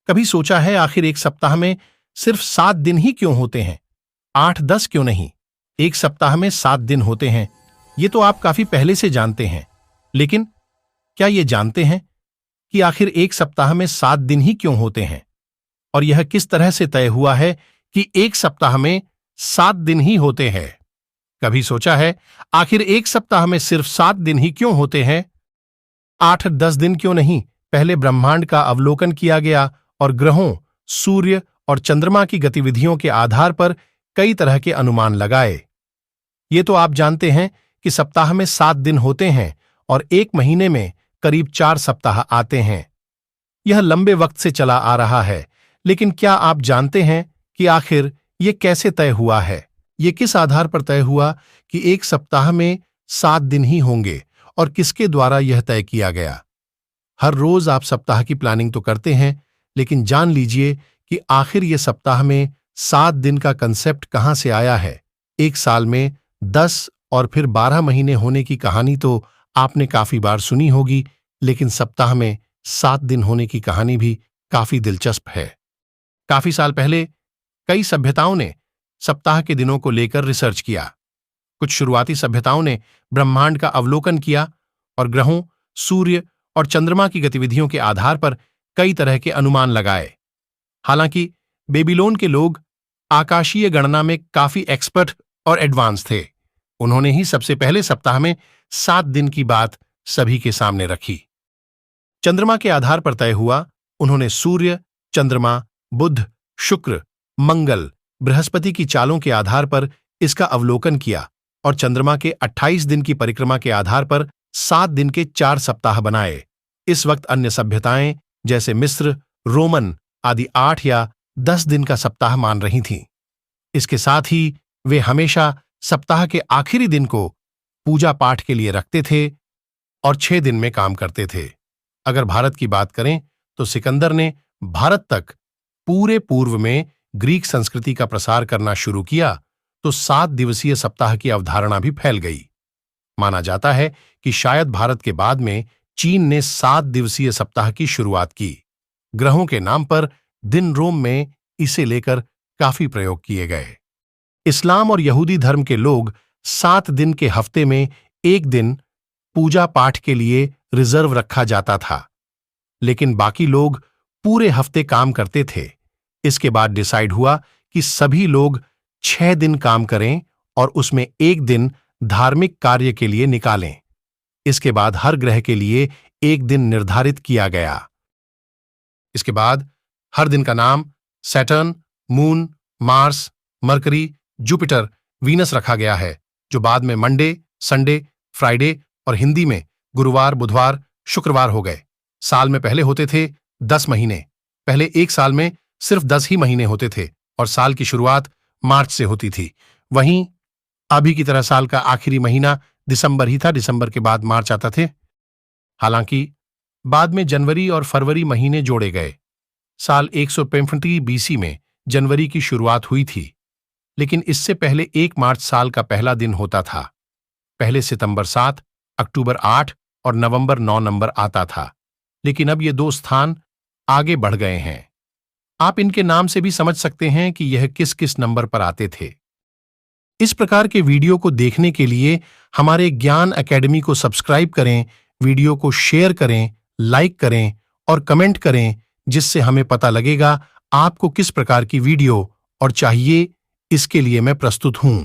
कभी सोचा है आखिर एक सप्ताह में सिर्फ 7 दिन ही क्यों होते हैं? 8-10 क्यों नहीं? एक सप्ताह में 7 दिन होते हैं, ये तो आप काफी पहले से जानते हैं। लेकिन क्या ये जानते हैं कि आखिर एक सप्ताह में 7 दिन ही क्यों होते हैं? और यह किस तरह से तय हुआ है कि एक सप्ताह में 7 दिन ही होते हैं? कभी सोचा है आखिर एक सप्ताह में सिर्फ 7 दिन ही क्यों होते हैं? 8-10 दिन क्यों नहीं? पहले ब्रह्मांड का अवलोकन किया गया और ग्रहों, सूर्य और चंद्रमा की गतिविधियों के आधार पर कई तरह के अनुमान लगाए। ये तो आप जानते हैं कि सप्ताह में 7 दिन होते हैं और एक महीने में करीब 4 सप्ताह आते हैं। यह लंबे वक्त से चला आ रहा है, लेकिन क्या आप जानते हैं कि आखिर ये कैसे तय हुआ है? ये किस आधार पर तय हुआ कि एक सप्ताह में 7 दिन ही होंगे और किसके द्वारा यह तय किया गया? हर रोज आप सप्ताह की प्लानिंग तो करते हैं, लेकिन जान लीजिए कि आखिर ये सप्ताह में 7 दिन का कंसेप्ट कहां से आया है। एक साल में 10 और फिर 12 महीने होने की कहानी तो आपने काफी बार सुनी होगी, लेकिन सप्ताह में 7 दिन होने की कहानी भी काफी दिलचस्प है। काफी साल पहले कई सभ्यताओं ने सप्ताह के दिनों को लेकर रिसर्च किया। कुछ शुरुआती सभ्यताओं ने ब्रह्मांड का अवलोकन किया और ग्रहों, सूर्य और चंद्रमा की गतिविधियों के आधार पर कई तरह के अनुमान लगाए। हालांकि बेबीलोन के लोग आकाशीय गणना में काफी एक्सपर्ट और एडवांस थे। उन्होंने ही सबसे पहले सप्ताह में 7 दिन की बात सभी के सामने रखी। चंद्रमा के आधार पर तय हुआ। उन्होंने सूर्य, चंद्रमा, बुध, शुक्र, मंगल, बृहस्पति की चालों के आधार पर इसका अवलोकन किया और चंद्रमा के 28 दिन की परिक्रमा के आधार पर 7 दिन के 4 सप्ताह बनाए। इस वक्त अन्य सभ्यताएं जैसे मिस्र, रोमन आदि 8 या 10 दिन का सप्ताह मान रही थीं। इसके साथ ही वे हमेशा सप्ताह के आखिरी दिन को पूजा पाठ के लिए रखते थे और 6 दिन में काम करते थे। अगर भारत की बात करें तो सिकंदर ने भारत तक पूरे पूर्व में ग्रीक संस्कृति का प्रसार करना शुरू किया तो 7 दिवसीय सप्ताह की अवधारणा भी फैल गई। माना जाता है कि शायद भारत के बाद में चीन ने 7 दिवसीय सप्ताह की शुरुआत की। ग्रहों के नाम पर दिन रोम में इसे लेकर काफी प्रयोग किए गए। इस्लाम और यहूदी धर्म के लोग 7 दिन के हफ्ते में एक दिन पूजा पाठ के लिए रिजर्व रखा जाता था, लेकिन बाकी लोग पूरे हफ्ते काम करते थे। इसके बाद डिसाइड हुआ कि सभी लोग 6 दिन काम करें और उसमें एक दिन धार्मिक कार्य के लिए निकालें। इसके बाद हर ग्रह के लिए एक दिन निर्धारित किया गया। इसके बाद हर दिन का नाम Saturn, moon, Mars, mercury, Jupiter, Venus रखा गया है, जो बाद में मंडे, संडे, फ्राइडे और हिंदी में गुरुवार, बुधवार, शुक्रवार हो गए। साल में पहले होते थे 10 महीने। पहले एक साल में सिर्फ 10 ही महीने होते थे और साल की शुरुआत मार्च से होती थी। वहीं अभी की तरह साल का आखिरी महीना दिसंबर ही था, दिसंबर के बाद मार्च आता थे। हालांकि बाद में जनवरी और फरवरी महीने जोड़े गए। साल 165 बीसी में जनवरी की शुरुआत हुई थी, लेकिन इससे पहले 1 मार्च साल का पहला दिन होता था। पहले सितंबर 7, अक्टूबर 8 और नवंबर 9 नंबर आता था, लेकिन अब ये 2 स्थान आगे बढ़ गए हैं। आप इनके नाम से भी समझ सकते हैं कि यह किस किस नंबर पर आते थे। इस प्रकार के वीडियो को देखने के लिए हमारे ज्ञान एकेडमी को सब्सक्राइब करें, वीडियो को शेयर करें, लाइक करें और कमेंट करें, जिससे हमें पता लगेगा आपको किस प्रकार की वीडियो और चाहिए, इसके लिए मैं प्रस्तुत हूं।